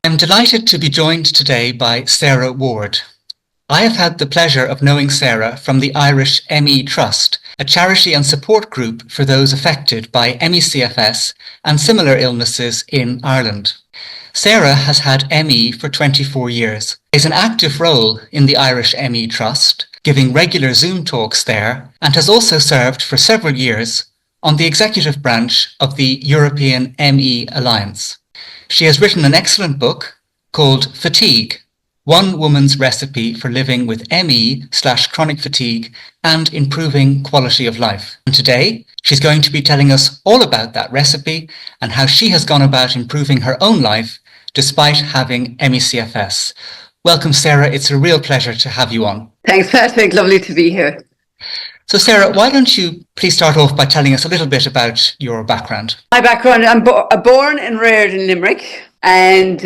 I'm delighted to be joined today by Sarah Warde. I have had the pleasure of knowing Sarah from the Irish ME Trust, a charity and support group for those affected by ME-CFS and similar illnesses in Ireland. Sarah has had ME for 24 years, plays an active role in the Irish ME Trust, giving regular Zoom talks there, and has also served for several years on the executive branch of the European ME Alliance. She has written an excellent book called Fatigue, One Woman's Recipe for Living with ME/chronic fatigue and Improving Quality of Life. And today, she's going to be telling us all about that recipe and how she has gone about improving her own life despite having ME-CFS. Welcome, Sarah. It's a real pleasure to have you on. Thanks, Patrick. Lovely to be here. So, Sarah, why don't you please start off by telling us a little bit about your background? My background, I'm born and reared in Limerick, and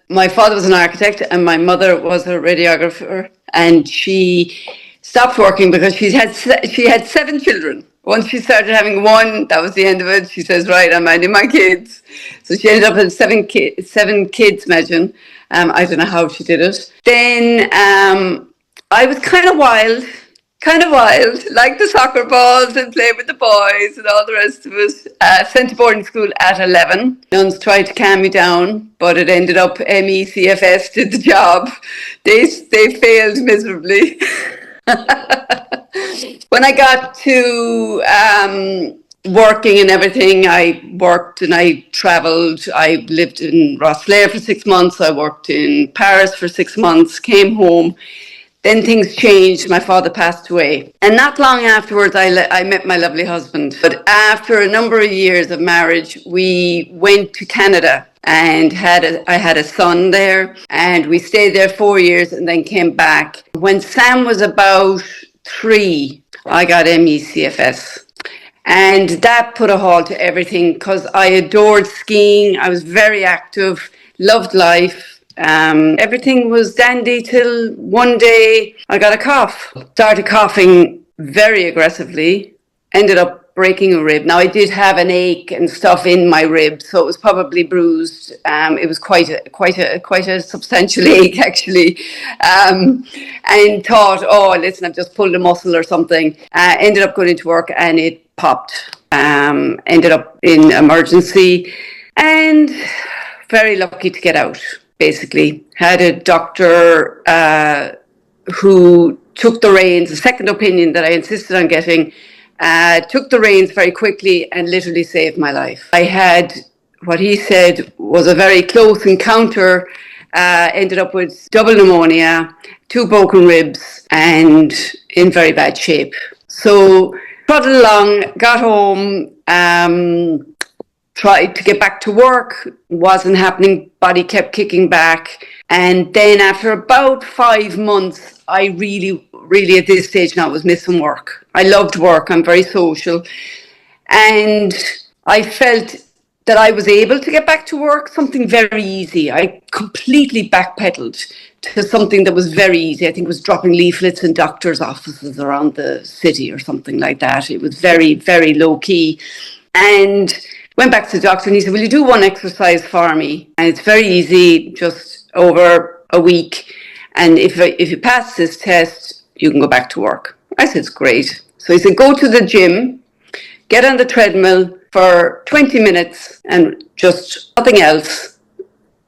my father was an architect and my mother was a radiographer, and she stopped working because she had 7 children. Once she started having one, that was the end of it. She says, right, I'm minding my kids. So she ended up with 7 kids, imagine. I don't know how she did it. Then I was kind of wild, like the soccer balls and playing with the boys and all the rest of it. Sent to boarding school at 11. Nuns tried to calm me down, but it ended up ME-CFS did the job. They failed miserably. When I got to working and everything, I worked and I travelled. I lived in Rosslare for 6 months. I worked in Paris for 6 months, came home. Then things changed. My father passed away. And not long afterwards, I met my lovely husband. But after a number of years of marriage, we went to Canada and I had a son there. And we stayed there 4 years and then came back. When Sam was about 3, I got ME-CFS. And that put a halt to everything because I adored skiing. I was very active, loved life. Everything was dandy till one day I got a cough. Started coughing very aggressively, ended up breaking a rib. Now I did have an ache and stuff in my rib, so it was probably bruised. It was quite a substantial ache actually, and thought, oh listen, I've just pulled a muscle or something. Ended up going into work and it popped. Ended up in emergency and very lucky to get out. Basically, had a doctor who took the reins, a second opinion that I insisted on getting, took the reins very quickly and literally saved my life. I had what he said was a very close encounter, ended up with double pneumonia, 2 broken ribs, and in very bad shape. So, trotted along, got home, tried to get back to work, wasn't happening, body kept kicking back. And then after about 5 months, I really at this stage now was missing work. I loved work, I'm very social. And I felt that I was able to get back to work, something very easy. I completely backpedaled to something that was very easy. I think it was dropping leaflets in doctors' offices around the city or something like that. It was very, very low key. And went back to the doctor and he said, will you do one exercise for me? And it's very easy, just over a week. And if you pass this test, you can go back to work. I said, it's great. So he said, go to the gym, get on the treadmill for 20 minutes and just nothing else.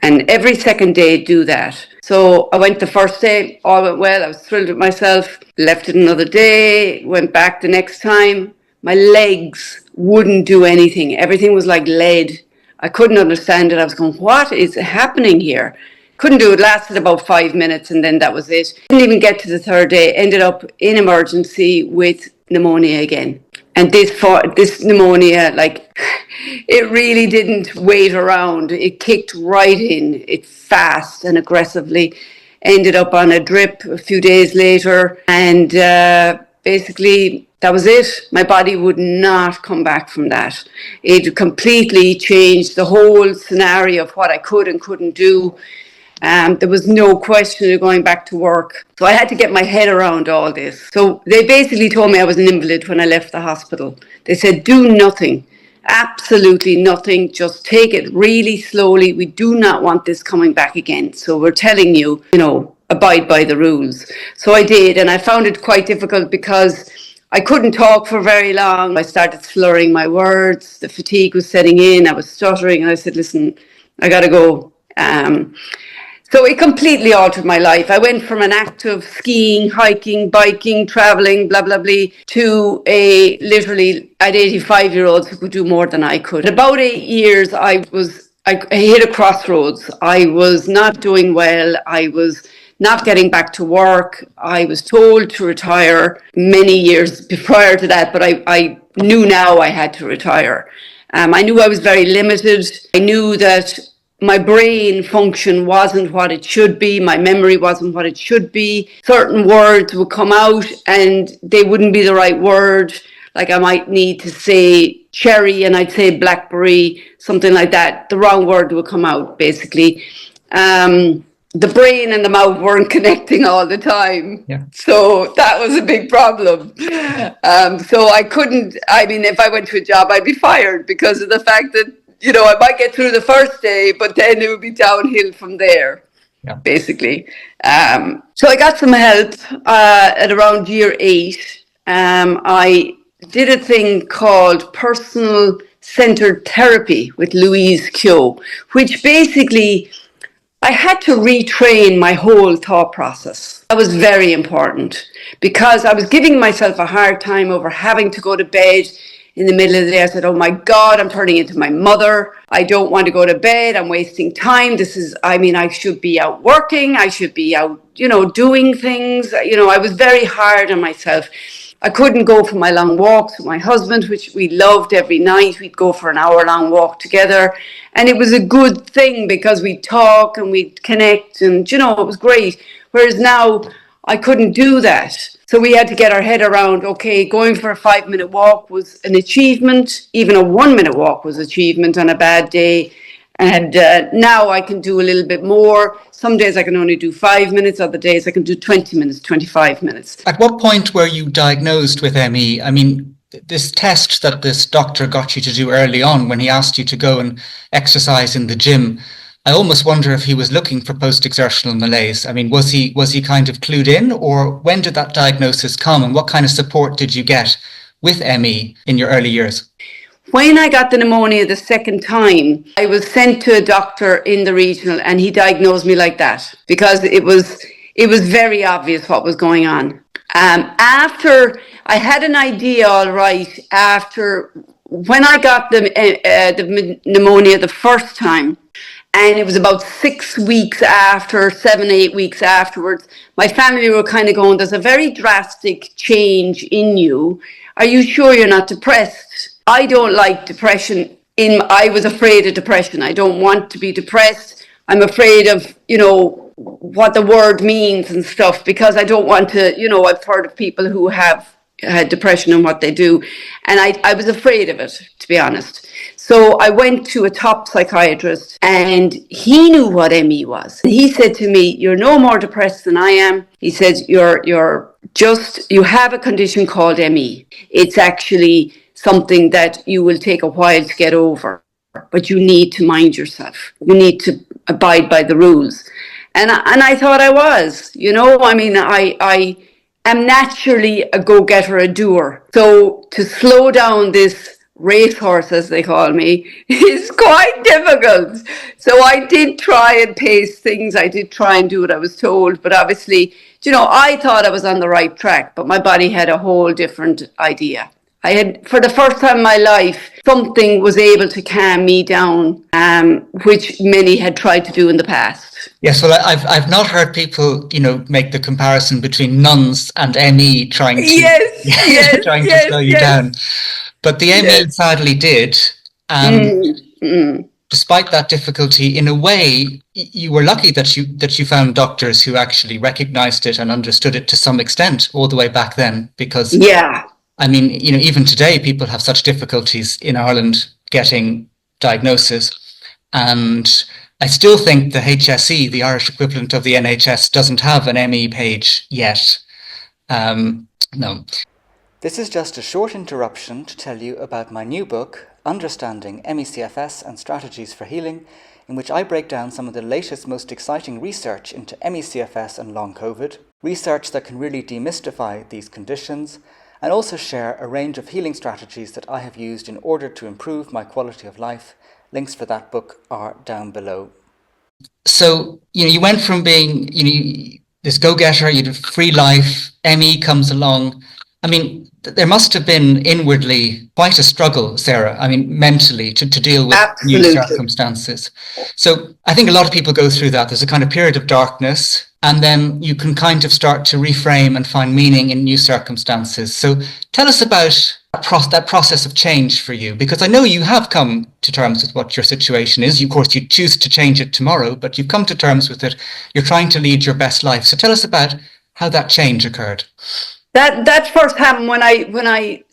And every second day, do that. So I went the first day, all went well. I was thrilled with myself. Left it another day, went back the next time. My legs wouldn't do anything. Everything was like lead. I couldn't understand it. I was going, what is happening here? Couldn't do it. Lasted about 5 minutes and then that was it. Didn't even get to the third day. Ended up in emergency with pneumonia again. And this pneumonia, like, it really didn't wait around. It kicked right in. It fast and aggressively. Ended up on a drip a few days later. And basically, that was it. My body would not come back from that. It completely changed the whole scenario of what I could and couldn't do. There was no question of going back to work. So I had to get my head around all this. So they basically told me I was an invalid when I left the hospital. They said, do nothing. Absolutely nothing. Just take it really slowly. We do not want this coming back again. So we're telling you, abide by the rules. So I did, and I found it quite difficult because I couldn't talk for very long. I started slurring my words. The fatigue was setting in. I was stuttering, and I said, listen, I got to go. So it completely altered my life. I went from an active skiing, hiking, biking, traveling, blah, blah, blah, to I had 85-year-olds who could do more than I could. About 8 years, I hit a crossroads. I was not doing well. I was not getting back to work. I was told to retire many years prior to that, but I knew now I had to retire. I knew I was very limited. I knew that my brain function wasn't what it should be. My memory wasn't what it should be. Certain words would come out and they wouldn't be the right word. Like I might need to say cherry and I'd say blackberry, something like that. The wrong word would come out, basically. The brain and the mouth weren't connecting all the time. Yeah. So that was a big problem. So I couldn't, if I went to a job, I'd be fired because of the fact that I might get through the first day, but then it would be downhill from there, basically. So I got some help at around year 8. I did a thing called personal-centered therapy with Louise Keogh, which basically I had to retrain my whole thought process. That was very important because I was giving myself a hard time over having to go to bed in the middle of the day. I said, oh my God, I'm turning into my mother. I don't want to go to bed. I'm wasting time. I should be out working. I should be out, doing things. I was very hard on myself. I couldn't go for my long walks with my husband, which we loved every night. We'd go for an hour-long walk together. And it was a good thing because we'd talk and we'd connect and, it was great. Whereas now I couldn't do that. So we had to get our head around, okay, going for a 5-minute walk was an achievement. Even a 1-minute walk was achievement on a bad day. And now I can do a little bit more. Some days I can only do 5 minutes. Other days I can do 20 minutes, 25 minutes. At what point were you diagnosed with ME? This test that this doctor got you to do early on when he asked you to go and exercise in the gym, I almost wonder if he was looking for post-exertional malaise. Was he kind of clued in, or when did that diagnosis come, and what kind of support did you get with ME in your early years? When I got the pneumonia the second time, I was sent to a doctor in the regional and he diagnosed me like that because it was very obvious what was going on. After I had an idea, all right, after when I got the pneumonia the first time, and it was about 6 weeks after, 7, 8 weeks afterwards, my family were kind of going, there's a very drastic change in you. Are you sure you're not depressed? I don't like depression. I was afraid of depression. I don't want to be depressed. I'm afraid of, what the word means and stuff because I don't want to, I've heard of people who have had depression and what they do. And I was afraid of it, to be honest. So I went to a top psychiatrist and he knew what ME was. He said to me, you're no more depressed than I am. He said, you have a condition called ME. It's actually something that you will take a while to get over, but you need to mind yourself. You need to abide by the rules. And I thought I was, I am naturally a go-getter, a doer. So to slow down this racehorse, as they call me, is quite difficult. So I did try and pace things. I did try and do what I was told. But obviously, I thought I was on the right track, but my body had a whole different idea. I had, for the first time in my life, something was able to calm me down, which many had tried to do in the past. Yes, well, I've not heard people, make the comparison between nuns and ME trying to slow you down. But the ME sadly did. Despite that difficulty, in a way, you were lucky that you found doctors who actually recognized it and understood it to some extent all the way back then, because even today people have such difficulties in Ireland getting diagnosis, and I still think the HSE, the Irish equivalent of the NHS, doesn't have an ME page yet. No. This is just a short interruption to tell you about my new book, Understanding ME-CFS and Strategies for Healing, in which I break down some of the latest, most exciting research into ME-CFS and long COVID, research that can really demystify these conditions, and also share a range of healing strategies that I have used in order to improve my quality of life. Links for that book are down below. So, you went from being, this go-getter, you had a free life, ME comes along. I mean, there must have been inwardly quite a struggle, Sarah, mentally to deal with new circumstances. So I think a lot of people go through that. There's a kind of period of darkness, and then you can kind of start to reframe and find meaning in new circumstances. So tell us about that process of change for you, because I know you have come to terms with what your situation is. Of course, you choose to change it tomorrow, but you've come to terms with it. You're trying to lead your best life. So tell us about how that change occurred. That first happened when I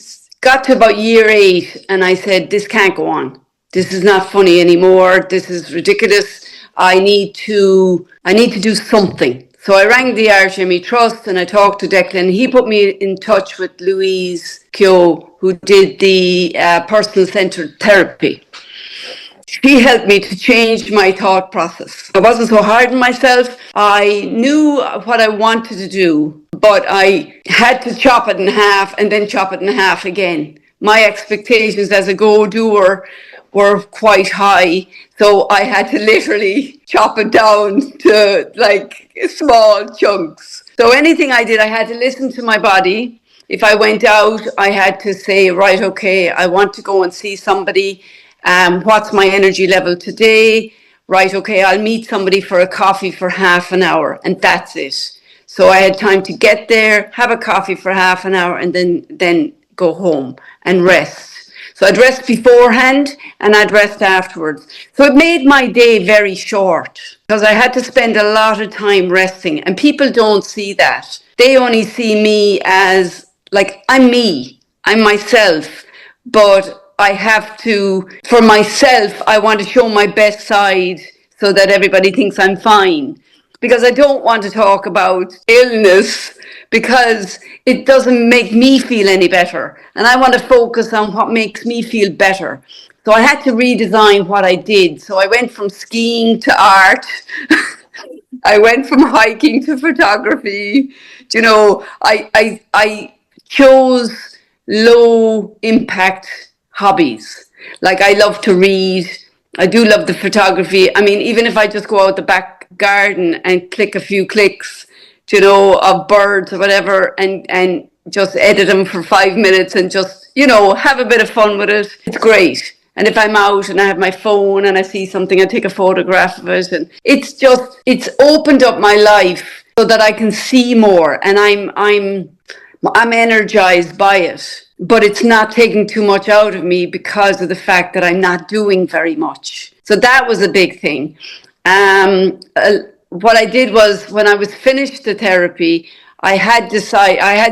got to about year 8, and I said, this can't go on. This is not funny anymore. This is ridiculous. I need to do something. So I rang the Irish ME Trust and I talked to Declan. He put me in touch with Louise Keogh, who did the person-centered therapy. She helped me to change my thought process. I wasn't so hard on myself. I knew what I wanted to do, but I had to chop it in half and then chop it in half again. My expectations as a go-doer were quite high, so I had to literally chop it down to like small chunks. So anything I did, I had to listen to my body. If I went out, I had to say, right, okay, I want to go and see somebody. What's my energy level today? Right, okay, I'll meet somebody for a coffee for half an hour, and that's it. So I had time to get there, have a coffee for half an hour, and then go home and rest. So I'd rest beforehand and I'd rest afterwards. So it made my day very short because I had to spend a lot of time resting, and people don't see that. They only see me as like, I'm me, I'm myself, but I have to, for myself, I want to show my best side so that everybody thinks I'm fine. Because I don't want to talk about illness because it doesn't make me feel any better. And I want to focus on what makes me feel better. So I had to redesign what I did. So I went from skiing to art. I went from hiking to photography. I chose low impact hobbies. Like I love to read. I do love the photography. Even if I just go out the back garden and click a few clicks, of birds or whatever, and just edit them for 5 minutes and just, have a bit of fun with it. It's great. And if I'm out and I have my phone and I see something, I take a photograph of it. And it's opened up my life so that I can see more, and I'm energized by it. But it's not taking too much out of me because of the fact that I'm not doing very much. So that was a big thing. What I did was, when I was finished the therapy, I had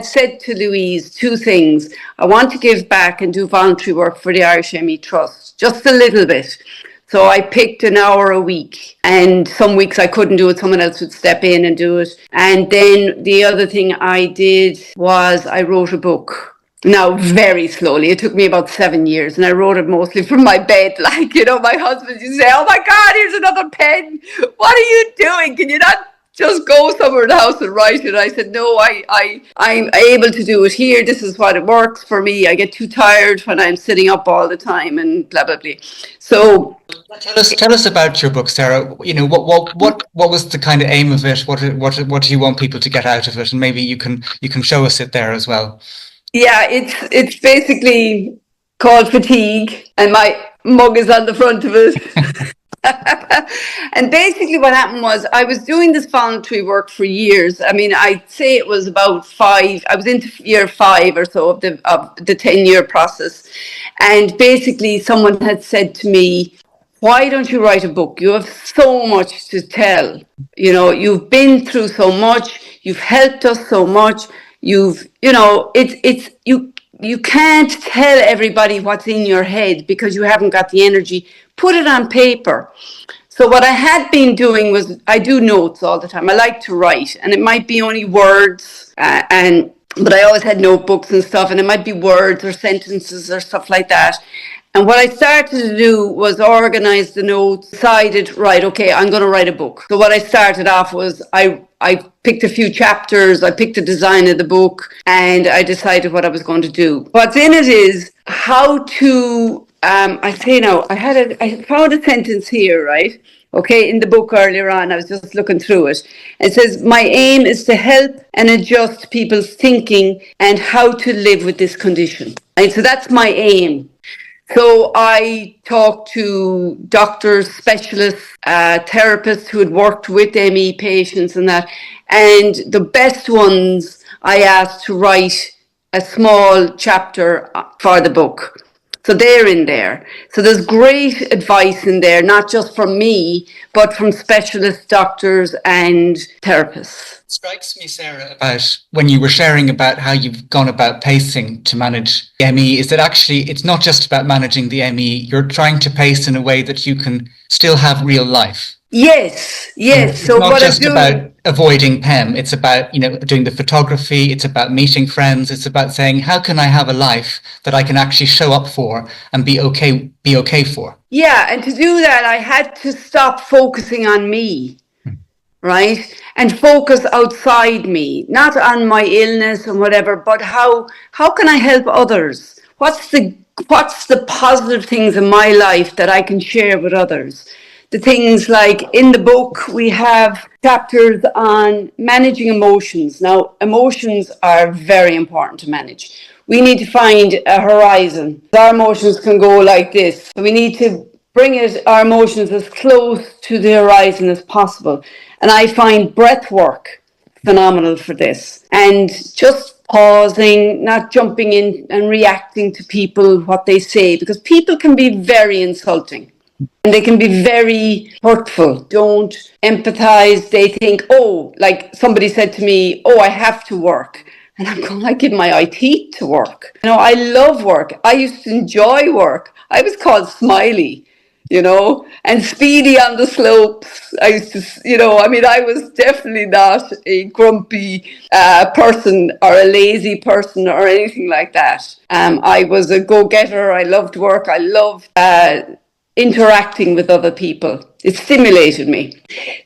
said to Louise 2 things. I want to give back and do voluntary work for the Irish ME Trust, just a little bit. So I picked an hour a week, and some weeks I couldn't do it. Someone else would step in and do it. And then the other thing I did was I wrote a book. Now, very slowly. It took me about 7 years, and I wrote it mostly from my bed. My husband used to say, oh my God, here's another pen. What are you doing? Can you not just go somewhere in the house and write it? I said, no, I'm able to do it here. This is what it works for me. I get too tired when I'm sitting up all the time and blah, blah, blah. So tell us about your book, Sarah. What was the kind of aim of it? What do you want people to get out of it? And maybe you can show us it there as well. Yeah, it's basically called Fatigue, and my mug is on the front of it. And basically what happened was, I was doing this voluntary work for years. I'd say it was about 5. I was into year 5 or so of the 10-year process. And basically someone had said to me, why don't you write a book? You have so much to tell. You've been through so much. You've helped us so much. You can't tell everybody what's in your head because you haven't got the energy. Put it on paper. So what I had been doing was, I do notes all the time. I like to write, and it might be only words, but I always had notebooks and stuff, and it might be words or sentences or stuff like that. And what I started to do was organize the notes, decided, right, okay, I'm going to write a book. So what I started off was I picked a few chapters, I picked the design of the book, and I decided what I was going to do. What's in it is how to, I found a sentence here, right? Okay, in the book earlier on, I was just looking through it. It says, my aim is to help and adjust people's thinking and how to live with this condition. And so that's my aim. So I talked to doctors, specialists, therapists who had worked with ME patients and that. And the best ones I asked to write a small chapter for the book. So they're in there. So there's great advice in there, not just from me, but from specialist doctors and therapists. It strikes me, Sarah, about when you were sharing about how you've gone about pacing to manage the ME, is that actually it's not just about managing the ME, you're trying to pace in a way that you can still have real life. Yes. It's So not what just I do, about avoiding PEM. It's about, doing the photography. It's about meeting friends. It's about saying, how can I have a life that I can actually show up for and be okay for? yeah, and to do that, I had to stop focusing on me, right? And focus outside me, not on my illness and whatever, but how can I help others? What's the positive things in my life that I can share with others? The things like in the book, we have chapters on managing emotions. Now, emotions are very important to manage. We need to find a horizon. Our emotions can go like this. So we need to bring our emotions as close to the horizon as possible. And I find breath work phenomenal for this. And just pausing, not jumping in and reacting to people, what they say, because people can be very insulting. And they can be very hurtful. Don't empathize. They think, oh, like somebody said to me, oh, I have to work. And I'm going, I give my teeth to work. I love work. I used to enjoy work. I was called Smiley, and Speedy on the slopes. I used to, I was definitely not a grumpy person or a lazy person or anything like that. I was a go-getter. I loved work. I loved interacting with other people. It stimulated me.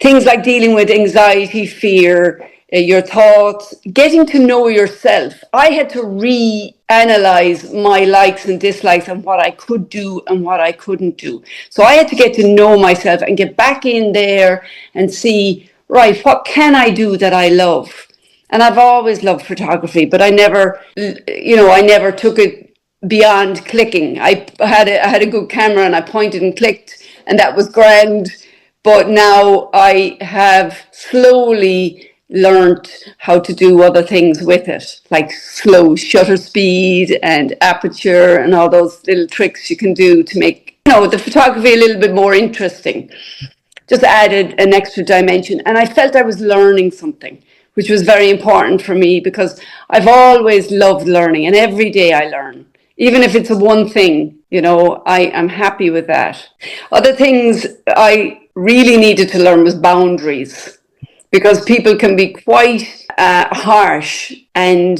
Things like dealing with anxiety, fear, your thoughts, getting to know yourself. I had to reanalyze my likes and dislikes and what I could do and what I couldn't do. So I had to get to know myself and get back in there and see, right, what can I do that I love? And I've always loved photography, but I never took it beyond clicking. I had a good camera and I pointed and clicked and that was grand. But now I have slowly learned how to do other things with it, like slow shutter speed and aperture and all those little tricks you can do to make the photography a little bit more interesting. Just added an extra dimension. And I felt I was learning something, which was very important for me because I've always loved learning and every day I learn. Even if it's a one thing, I am happy with that. Other things I really needed to learn was boundaries because people can be quite harsh and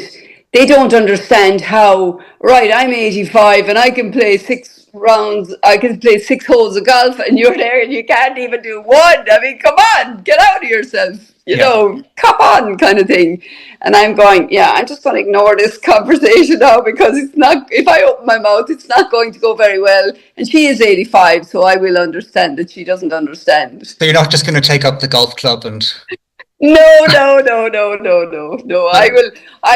they don't understand how, right, I'm 85 and I can play 6 rounds, I can play 6 holes of golf and you're there and you can't even do one. I mean, come on, get out of yourself. Come on, kind of thing. And I'm going, I'm just going to ignore this conversation now because it's not, if I open my mouth, it's not going to go very well. And she is 85, so I will understand that she doesn't understand. So you're not just going to take up the golf club and... No. I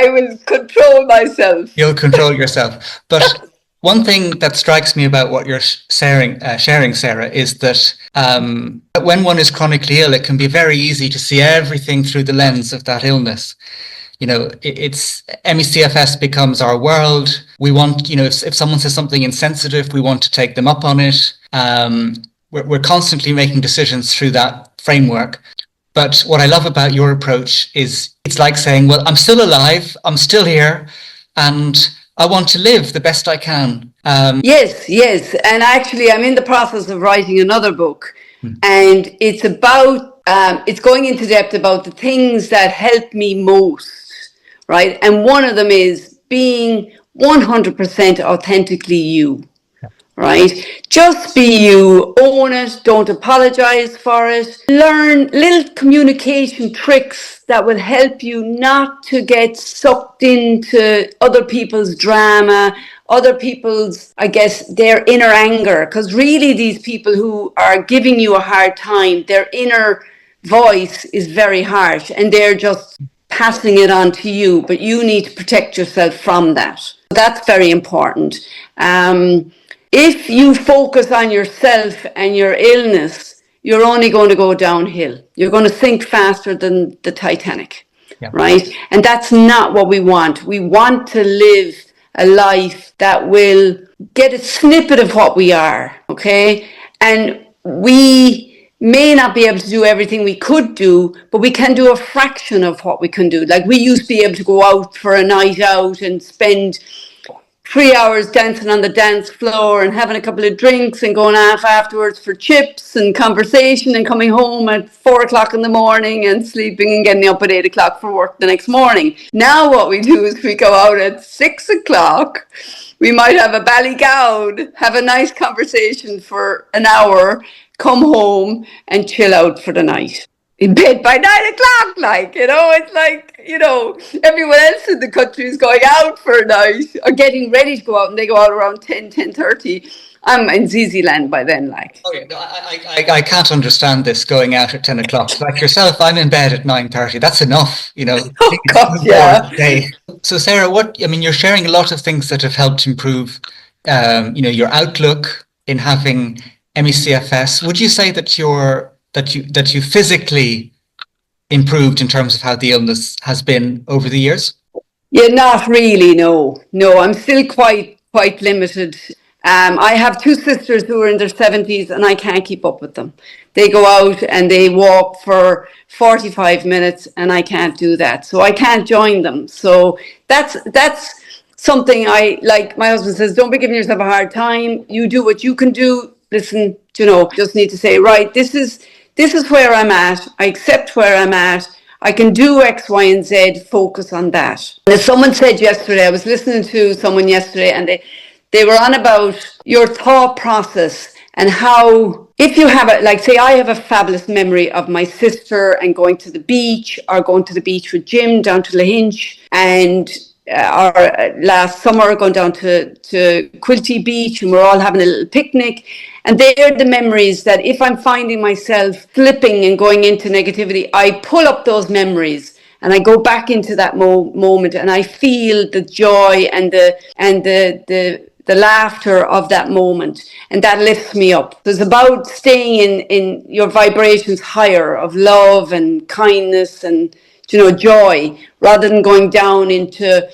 will control myself. You'll control yourself. But one thing that strikes me about what you're sharing, Sarah, is that when one is chronically ill, it can be very easy to see everything through the lens of that illness. It's ME-CFS becomes our world. We want, if someone says something insensitive, we want to take them up on it. We're constantly making decisions through that framework. But what I love about your approach is it's like saying, well, I'm still alive, I'm still here, and I want to live the best I can. Yes. And actually, I'm in the process of writing another book. And it's about, it's going into depth about the things that help me most, right? And one of them is being 100% authentically you, right? Just be you, own it, don't apologize for it. Learn little communication tricks that will help you not to get sucked into other people's drama, other people's, I guess, their inner anger. Because really, these people who are giving you a hard time, their inner voice is very harsh and they're just passing it on to you, but you need to protect yourself from that. That's very important. If you focus on yourself and your illness, you're only going to go downhill. You're going to sink faster than the Titanic, right? And that's not what we want. We want to live a life that will get a snippet of what we are, okay? And we may not be able to do everything we could do, but we can do a fraction of what we can do. Like we used to be able to go out for a night out and spend 3 hours dancing on the dance floor and having a couple of drinks and going off afterwards for chips and conversation and coming home at 4 o'clock in the morning and sleeping and getting up at 8 o'clock for work the next morning. Now what we do is we go out at 6 o'clock. We might have a ballygown, have a nice conversation for an hour, come home and chill out for the night. In bed by 9 o'clock, it's like, everyone else in the country is going out for a night or getting ready to go out and they go out around 10:30. I'm in ZZ land by then, like. Oh yeah, no, I can't understand this going out at 10 o'clock. Like yourself, I'm in bed at 9:30. That's enough, Oh God, yeah. So Sarah, you're sharing a lot of things that have helped improve, your outlook in having ME-CFS. Would you say that you physically improved in terms of how the illness has been over the years? Yeah, not really, no. I'm still quite limited. I have two sisters who are in their 70s and I can't keep up with them. They go out and they walk for 45 minutes and I can't do that. So I can't join them. So that's something like my husband says, don't be giving yourself a hard time. You do what you can do. Listen, just need to say, right, this is where I'm at. I accept where I'm at. I can do X, Y, and Z. Focus on that. And as someone said yesterday, I was listening to someone yesterday, and they were on about your thought process and how, if you have say I have a fabulous memory of my sister and going to the beach or going to the beach with Jim down to Lahinch and last summer going down to Quilty Beach and we're all having a little picnic. And they're the memories that if I'm finding myself slipping and going into negativity, I pull up those memories and I go back into that moment and I feel the joy and the laughter of that moment, and that lifts me up. So it's about staying in your vibrations higher of love and kindness and joy, rather than going down into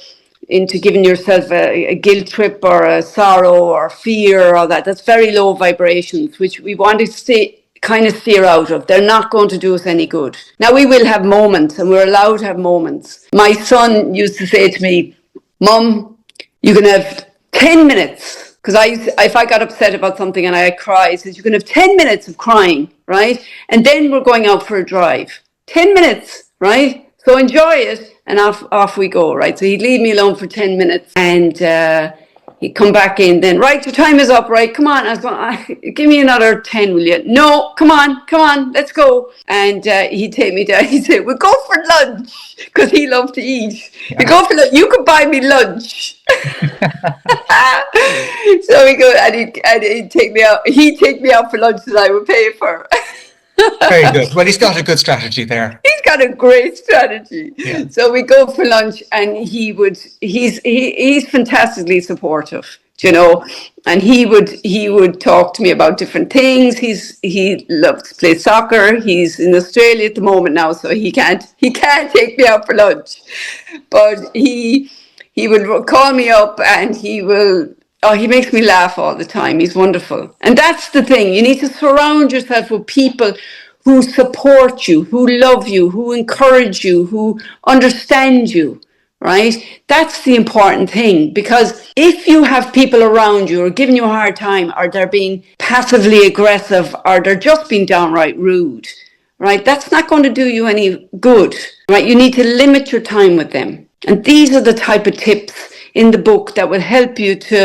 giving yourself a guilt trip or a sorrow or fear or that. That's very low vibrations, which we want to steer out of. They're not going to do us any good. Now we will have moments and we're allowed to have moments. My son used to say to me, Mum, you can have 10 minutes. Because if I got upset about something and I cried, he says, you can have 10 minutes of crying, right? And then we're going out for a drive. 10 minutes, right? So enjoy it, and off we go, right? So he'd leave me alone for 10 minutes, and he'd come back in then, right, your time is up, right? Come on. I was going, give me another 10, will you? No, come on, let's go. And he'd take me down. He'd say, we'll go for lunch, because he loved to eat. Yeah. We go for lunch. You could buy me lunch. So we go, and he'd take me out. He'd take me out for lunch that I would pay for. Very good. Well, he's got a good strategy there. He's got a great strategy. Yeah. So we go for lunch, and he's fantastically supportive, and he would talk to me about different things. He loves to play soccer. He's in Australia at the moment now, so he can't take me out for lunch, but he would call me up, and he makes me laugh all the time. He's wonderful. And that's the thing. You need to surround yourself with people who support you, who love you, who encourage you, who understand you, right? That's the important thing. Because if you have people around you who are giving you a hard time, or they're being passively aggressive, or they're just being downright rude, right? That's not going to do you any good, right? You need to limit your time with them. And these are the type of tips in the book that will help you to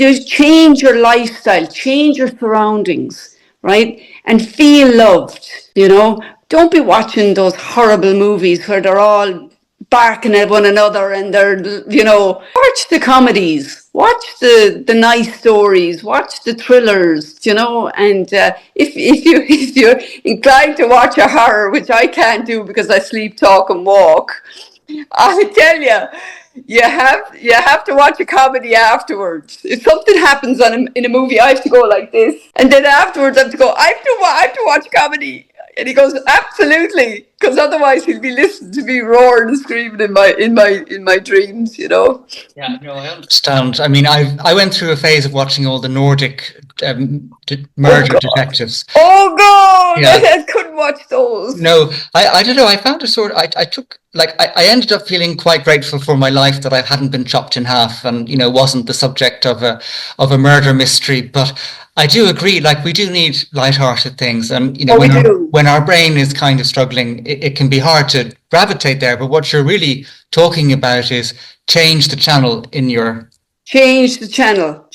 just change your lifestyle, change your surroundings, right? And feel loved, you know. Don't be watching those horrible movies where they're all barking at one another and they're, you know, watch the comedies, watch the nice stories, watch the thrillers, you know. And if you're inclined to watch a horror, which I can't do because I sleep, talk and walk, I tell you have to watch a comedy afterwards. If something happens in a movie, I have to go like this, and then afterwards I have to go. I have to watch comedy. And he goes, absolutely, because otherwise he'll be listening to me roaring and screaming in my dreams, you know. Yeah, no, I understand. I mean, I went through a phase of watching all the Nordic murder detectives. Oh God, Yeah. I couldn't watch those. No, I don't know. I found a sort of, I took, like, I ended up feeling quite grateful for my life that I hadn't been chopped in half and, you know, wasn't the subject of a murder mystery. But I do agree, like, we do need lighthearted things. And, you know, when our brain is kind of struggling, it can be hard to gravitate there. But what you're really talking about is change the channel in your... Change the channel,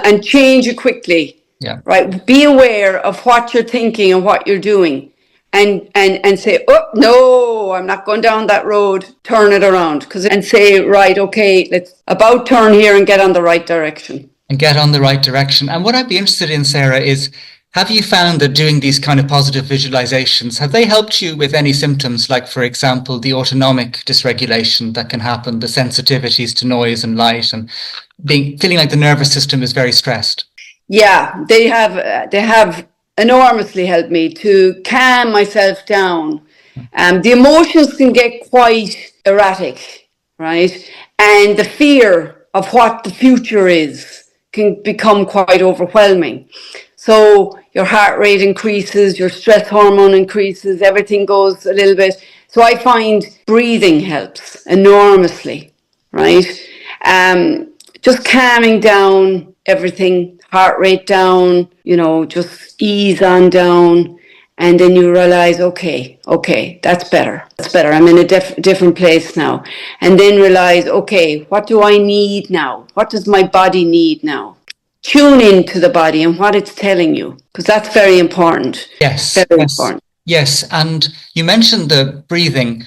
and change it quickly. Yeah. Right. Be aware of what you're thinking and what you're doing, and say, oh no, I'm not going down that road. Turn it around, and say, right, okay, let's about turn here and get on the right direction. And get on the right direction. And what I'd be interested in, Sarah, is have you found that doing these kind of positive visualizations, have they helped you with any symptoms, like, for example, the autonomic dysregulation that can happen, the sensitivities to noise and light, and feeling like the nervous system is very stressed? Yeah, they have enormously helped me to calm myself down. The emotions can get quite erratic, right? And the fear of what the future is can become quite overwhelming. So your heart rate increases, your stress hormone increases, everything goes a little bit. So I find breathing helps enormously, right? Just calming down everything, heart rate down, you know, just ease on down. And then you realize, okay, that's better. I'm in a different place now. And then realize, okay, what do I need now? What does my body need now? Tune into the body and what it's telling you, because that's very important. Yes. Very important. Yes. And you mentioned the breathing.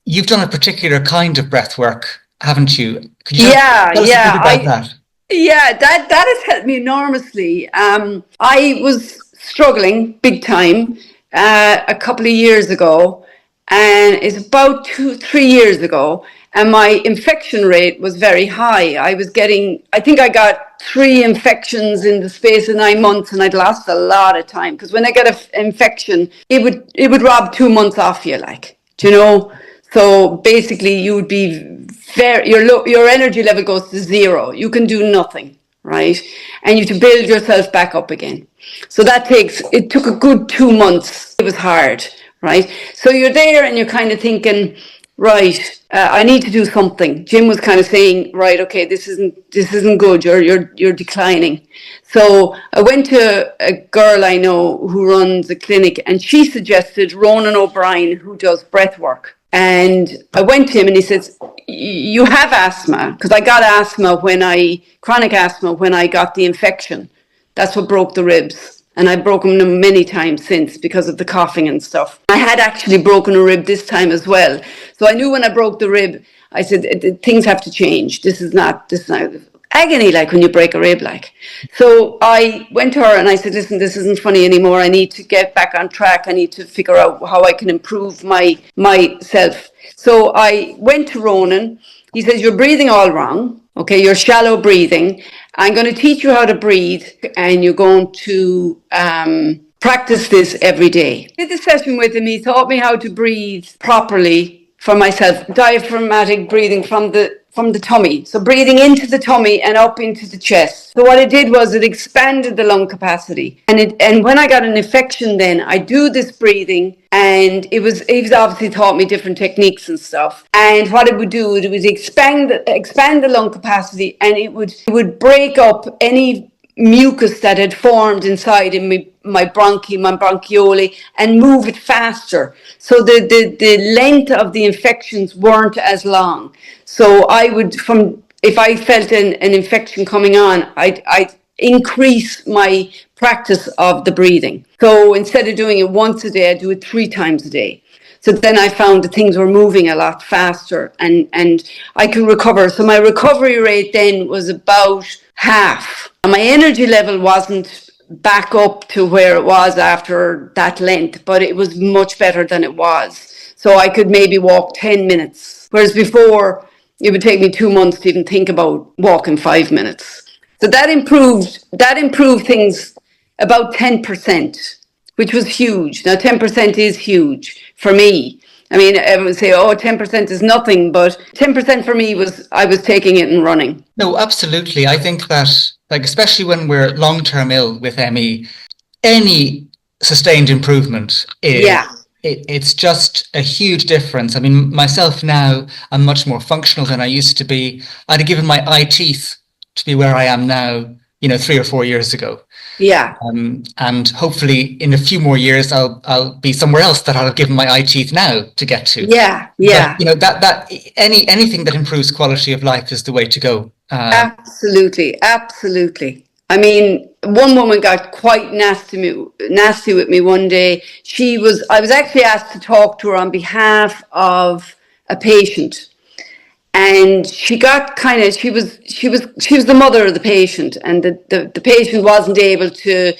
You've done a particular kind of breath work, haven't you? Could you tell us a bit about that? Yeah, that has helped me enormously. I was struggling big time a couple of years ago, and it's about 3 years ago, and my infection rate was very high. I think I got 3 infections in the space of 9 months, and I'd lost a lot of time, because when I get an infection, it would rob 2 months off you, like, do you know? So basically, you would be your energy level goes to zero. You can do nothing, right? And you have to build yourself back up again. So it took a good 2 months. It was hard, right? So you're there and you're kind of thinking, right, I need to do something. Jim was kind of saying, right, okay, this isn't good. You're declining. So I went to a girl I know who runs a clinic, and she suggested Ronan O'Brien, who does breath work. And I went to him and he says, you have asthma, because I got chronic asthma when I got the infection. That's what broke the ribs. And I've broken them many times since because of the coughing and stuff. I had actually broken a rib this time as well. So I knew when I broke the rib, I said, things have to change. This is not agony, like when you break a rib, like. So I went to her and I said, listen, this isn't funny anymore. I need to get back on track. I need to figure out how I can improve myself. So I went to Ronan. He says, you're breathing all wrong. Okay, you're shallow breathing. I'm going to teach you how to breathe, and you're going to practice this every day. I did the session with him. He taught me how to breathe properly for myself. Diaphragmatic breathing from the tummy. So breathing into the tummy and up into the chest. So what it did was it expanded the lung capacity. And when I got an infection, then I do this breathing, and he was obviously taught me different techniques and stuff. And what it would do, it would expand the lung capacity, and it would break up any mucus that had formed inside in my bronchioli, and move it faster. So the length of the infections weren't as long. So I would, from if I felt an infection coming on, I'd increase my practice of the breathing. So instead of doing it once a day, I do it 3 times a day. So then I found that things were moving a lot faster and I could recover. So my recovery rate then was about half. And my energy level wasn't back up to where it was after that length, but it was much better than it was. So I could maybe walk 10 minutes, whereas before it would take me 2 months to even think about walking 5 minutes. So that improved things about 10%, which was huge. Now 10% is huge for me. I mean, everyone would say, oh, 10% is nothing, but 10% for me was, I was taking it and running. No, absolutely. I think that, like, especially when we're long-term ill with ME, any sustained improvement is, Yeah. it's just a huge difference. I mean, myself now, I'm much more functional than I used to be. I'd have given my eye teeth to be where I am now, 3 or 4 years ago. Yeah. And hopefully in a few more years, I'll be somewhere else that I'll have given my eye teeth now to get to. Yeah. But Yeah. that anything that improves quality of life is the way to go. Absolutely. Absolutely. I mean, one woman got quite nasty with me one day. I was actually asked to talk to her on behalf of a patient. And she got she was the mother of the patient, and the patient wasn't able to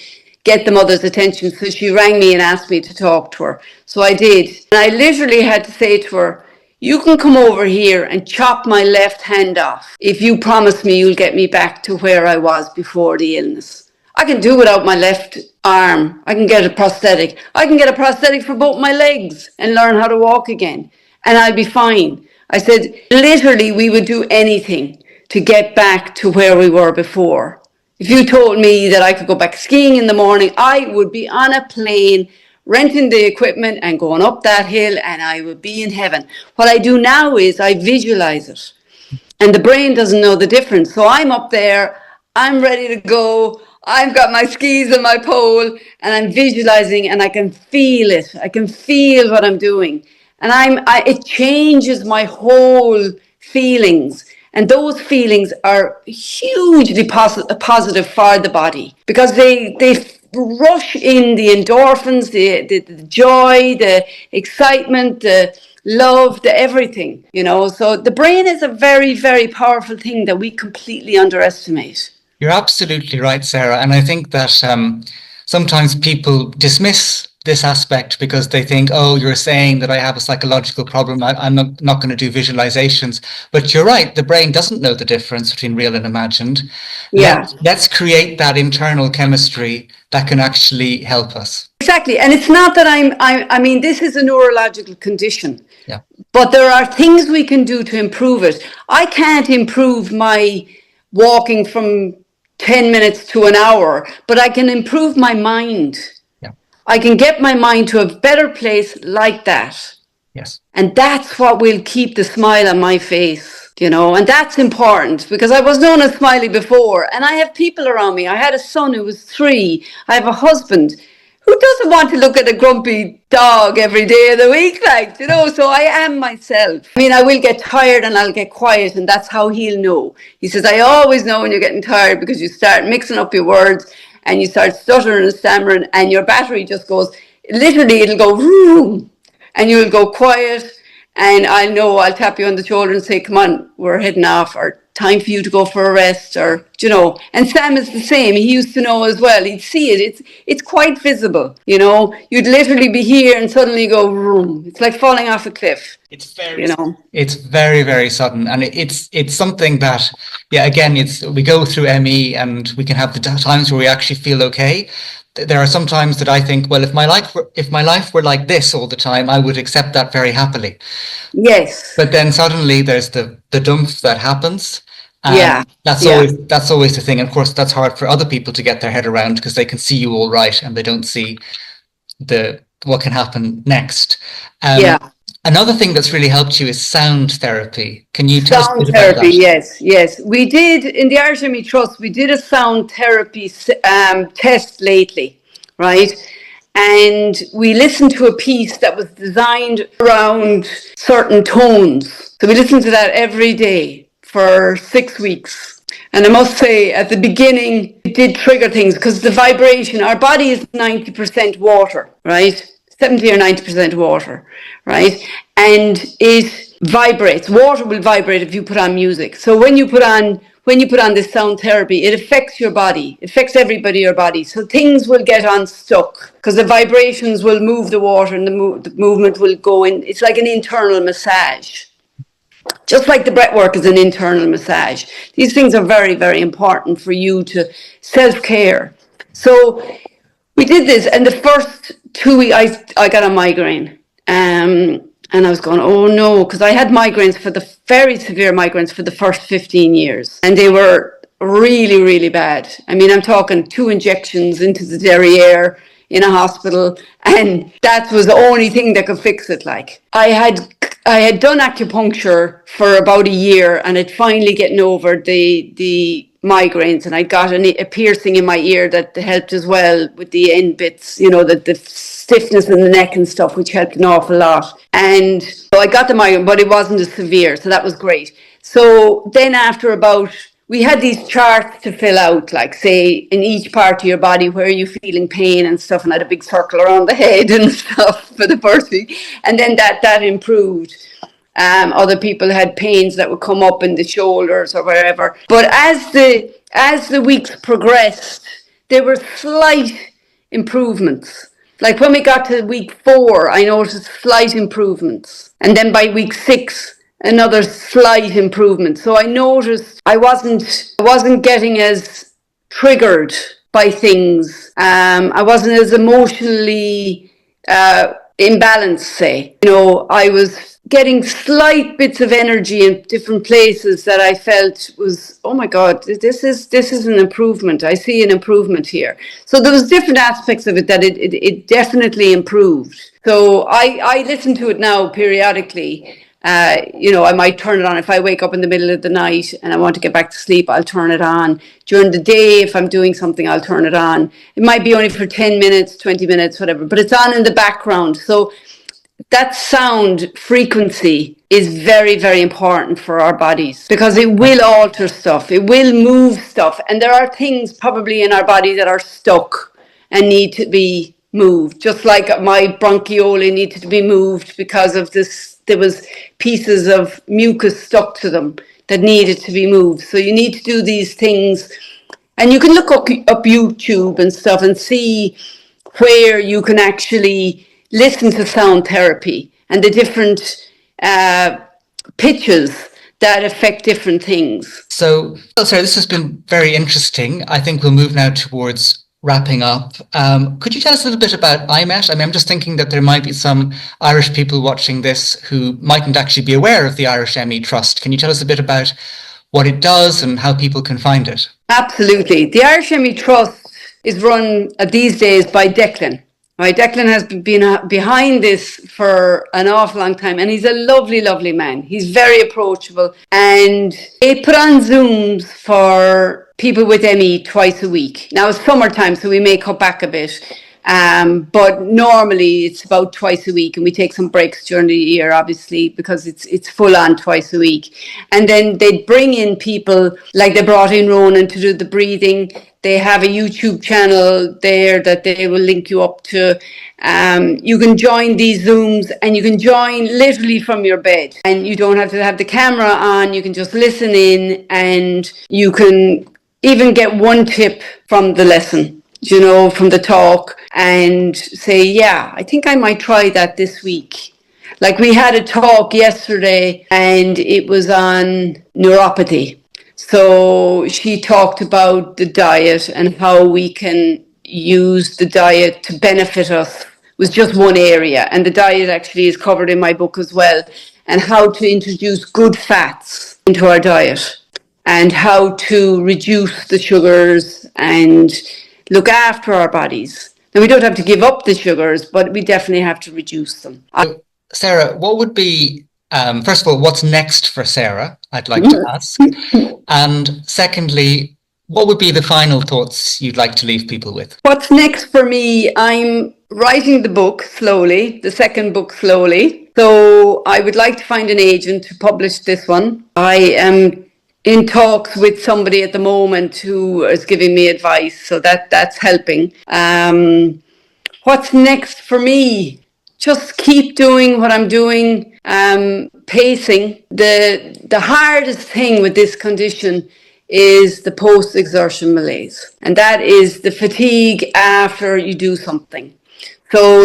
get the mother's attention, so she rang me and asked me to talk to her. So I did. And I literally had to say to her, you can come over here and chop my left hand off if you promise me you'll get me back to where I was before the illness. I can do without my left arm. I can get a prosthetic. I can get a prosthetic for both my legs and learn how to walk again, and I'll be fine. I said, literally, we would do anything to get back to where we were before. If you told me that I could go back skiing in the morning, I would be on a plane, renting the equipment and going up that hill, and I would be in heaven. What I do now is I visualize it, and the brain doesn't know the difference. So I'm up there, I'm ready to go. I've got my skis and my pole, and I'm visualizing, and I can feel it. I can feel what I'm doing. And it changes my whole feelings. And those feelings are hugely positive for the body, because they rush in the endorphins, the joy, the excitement, the love, the everything, So the brain is a very, very powerful thing that we completely underestimate. You're absolutely right, Sarah. And I think that sometimes people dismiss this aspect because they think, oh, you're saying that I have a psychological problem. I'm not going to do visualizations. But you're right. The brain doesn't know the difference between real and imagined. Yeah. Let's create that internal chemistry that can actually help us. Exactly. And it's not that I mean, this is a neurological condition. Yeah. But there are things we can do to improve it. I can't improve my walking from 10 minutes to an hour, but I can improve my mind. Yeah. I can get my mind to a better place like that. Yes. And that's what will keep the smile on my face, and that's important, because I was known as smiley before, and I have people around me. I had a son who was 3. I have a husband who doesn't want to look at a grumpy dog every day of the week, so I am myself. I mean, I will get tired and I'll get quiet, and that's how he'll know. He says, I always know when you're getting tired, because you start mixing up your words and you start stuttering and stammering, and your battery just goes, literally, it'll go vroom, and you'll go quiet, and I'll tap you on the shoulder and say, come on, we're heading off, or time for you to go for a rest, or, and Sam is the same. He used to know as well. He'd see it. It's quite visible, you'd literally be here and suddenly go, vroom. It's like falling off a cliff. It's very, it's very, very sudden. And it's something that, again, we go through ME and we can have the times where we actually feel okay. There are some times that I think, well, if my life were like this all the time, I would accept that very happily. Yes. But then suddenly there's the dump that happens. That's always the thing. And of course, that's hard for other people to get their head around, because they can see you all right and they don't see what can happen next. Another thing that's really helped you is sound therapy. Can you tell us a bit about that? Yes. We did, in the Irish ME Trust, we did a sound therapy test lately, right? And we listened to a piece that was designed around certain tones. So we listened to that every day for 6 weeks. And I must say, at the beginning, it did trigger things because the vibration, our body is 90% water, right? 70 or 90% water, right? And it vibrates. Water will vibrate if you put on music. So when you put on this sound therapy, it affects your body. It affects everybody in your body. So things will get unstuck because the vibrations will move the water and the movement will go in. It's like an internal massage. Just like the breath work is an internal massage. These things are very, very important for you to self-care. So we did this, and the first 2 weeks I got a migraine. And I was going, oh no, because I had migraines very severe migraines for the first 15 years. And they were really, really bad. I mean, I'm talking 2 injections into the derriere in a hospital, and that was the only thing that could fix it. Like I had done acupuncture for about a year, and I'd finally gotten over the migraines, and I got a piercing in my ear that helped as well with the end bits, the stiffness in the neck and stuff, which helped an awful lot. And so I got the migraine, but it wasn't as severe, so that was great. So then we had these charts to fill out, like say in each part of your body where you're feeling pain and stuff, and I had a big circle around the head and stuff for the first week, and then that improved. Other people had pains that would come up in the shoulders or wherever. But as the weeks progressed, there were slight improvements. Like when we got to week 4, I noticed slight improvements. And then by week 6, another slight improvement. So I noticed I wasn't getting as triggered by things. I wasn't as emotionally imbalanced, say. I was getting slight bits of energy in different places that I felt was, oh my God, this is an improvement. I see an improvement here. So there was different aspects of it that it definitely improved. So I listen to it now periodically. I might turn it on if I wake up in the middle of the night and I want to get back to sleep. I'll turn it on. During the day, if I'm doing something, I'll turn it on. It might be only for 10 minutes, 20 minutes, whatever, but it's on in the background. So that sound frequency is very, very important for our bodies because it will alter stuff. It will move stuff. And there are things probably in our body that are stuck and need to be moved. Just like my bronchioli needed to be moved because of this. There was pieces of mucus stuck to them that needed to be moved. So you need to do these things. And you can look up YouTube and stuff and see where you can actually listen to sound therapy and the different pitches that affect different things. So, Sarah, this has been very interesting. I think we'll move now towards wrapping up. Could you tell us a little bit about IMET? I mean, I'm just thinking that there might be some Irish people watching this who mightn't actually be aware of the Irish ME Trust. Can you tell us a bit about what it does and how people can find it? Absolutely. The Irish ME Trust is run these days by Declan. Right, Declan has been behind this for an awful long time, and he's a lovely, lovely man. He's very approachable, and they put on Zooms for people with ME twice a week. Now it's summertime, so we may cut back a bit, but normally it's about twice a week, and we take some breaks during the year, obviously, because it's full on twice a week. And then they bring in people, like they brought in Ronan to do the breathing. They have a YouTube channel there that they will link you up to. You can join these Zooms and you can join literally from your bed. And you don't have to have the camera on. You can just listen in and you can even get one tip from the lesson, from the talk and say, yeah, I think I might try that this week. Like we had a talk yesterday and it was on neuropathy. So she talked about the diet and how we can use the diet to benefit us. It was just one area, and the diet actually is covered in my book as well, and how to introduce good fats into our diet and how to reduce the sugars and look after our bodies. Now, we don't have to give up the sugars, but we definitely have to reduce them. Sarah, what would be first of all, what's next for Sarah? I'd like to ask. And secondly, what would be the final thoughts you'd like to leave people with? What's next for me? I'm writing the book slowly, the second book slowly. So I would like to find an agent to publish this one. I am in talks with somebody at the moment who is giving me advice, so that's helping. What's next for me? Just keep doing what I'm doing, pacing. The hardest thing with this condition is the post-exertion malaise, and that is the fatigue after you do something. So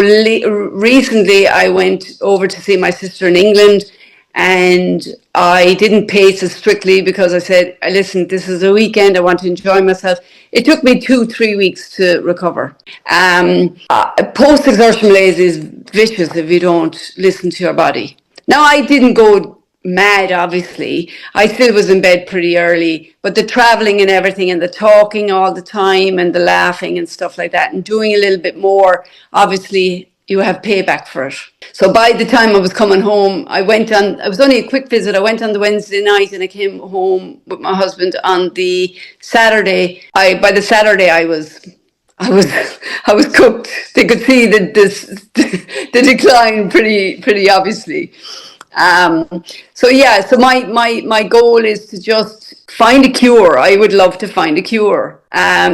recently I went over to see my sister in England, and I didn't pace as strictly because I said, listen, this is a weekend, I want to enjoy myself. It took me 2-3 weeks to recover. Post-exertion malaise is vicious if you don't listen to your body. Now, I didn't go mad, obviously. I still was in bed pretty early, but the traveling and everything and the talking all the time and the laughing and stuff like that and doing a little bit more, obviously you have payback for it. So by the time I was coming home, it was only a quick visit. I went on the Wednesday night and I came home with my husband on the Saturday. By the Saturday I was cooked. They could see the decline pretty obviously. So my goal is to just find a cure. I would love to find a cure.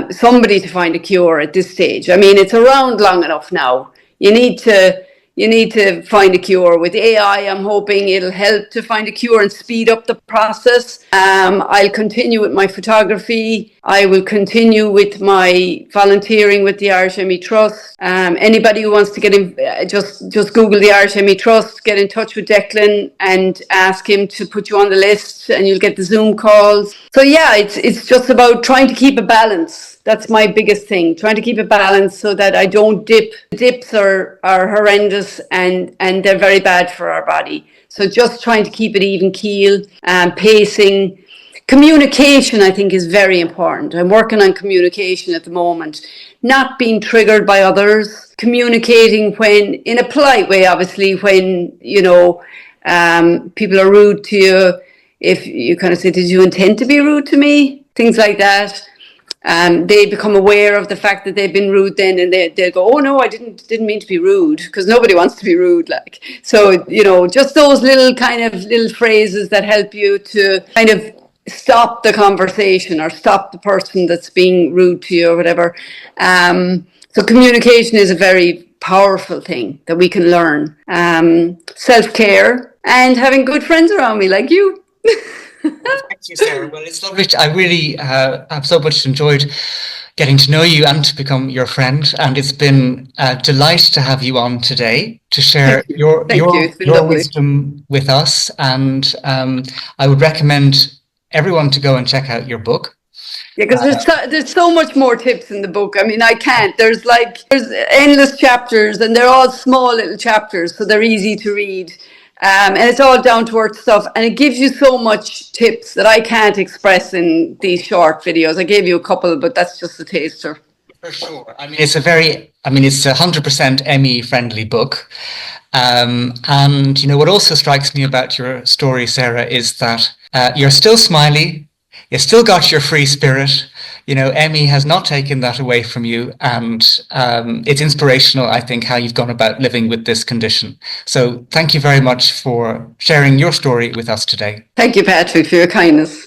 Somebody to find a cure at this stage. I mean, it's around long enough now. You need to find a cure. With AI, I'm hoping it'll help to find a cure and speed up the process. I'll continue with my photography. I will continue with my volunteering with the Irish ME Trust. Anybody who wants to get in, just Google the Irish ME Trust, get in touch with Declan and ask him to put you on the list, and you'll get the Zoom calls. So yeah, it's just about trying to keep a balance. That's my biggest thing, trying to keep a balance so that I don't dip. The dips are horrendous and they're very bad for our body. So just trying to keep it even keel, pacing. Communication, I think, is very important. I'm working on communication at the moment. Not being triggered by others, communicating when, in a polite way, obviously, when, people are rude to you. If you kind of say, did you intend to be rude to me? Things like that. They become aware of the fact that they've been rude then, and they'll go, oh no, I didn't mean to be rude, because nobody wants to be rude. So, just those little phrases that help you to kind of stop the conversation or stop the person that's being rude to you or whatever. So communication is a very powerful thing that we can learn. Self-care and having good friends around me like you. Thank you, Sarah. Well, it's lovely. I really have so much enjoyed getting to know you and to become your friend. And it's been a delight to have you on today to share your wisdom with us. And I would recommend everyone to go and check out your book. Yeah, because there's so much more tips in the book. I mean, I can't. There's endless chapters, and they're all small little chapters, so they're easy to read. And it's all down to earth stuff, and it gives you so much tips that I can't express in these short videos. I gave you a couple, but that's just a taster. For sure. I mean, it's a 100% ME friendly book. And what also strikes me about your story, Sarah, is that you're still smiley. You still got your free spirit. ME has not taken that away from you, and it's inspirational, I think, how you've gone about living with this condition. So thank you very much for sharing your story with us today. Thank you, Patrick, for your kindness.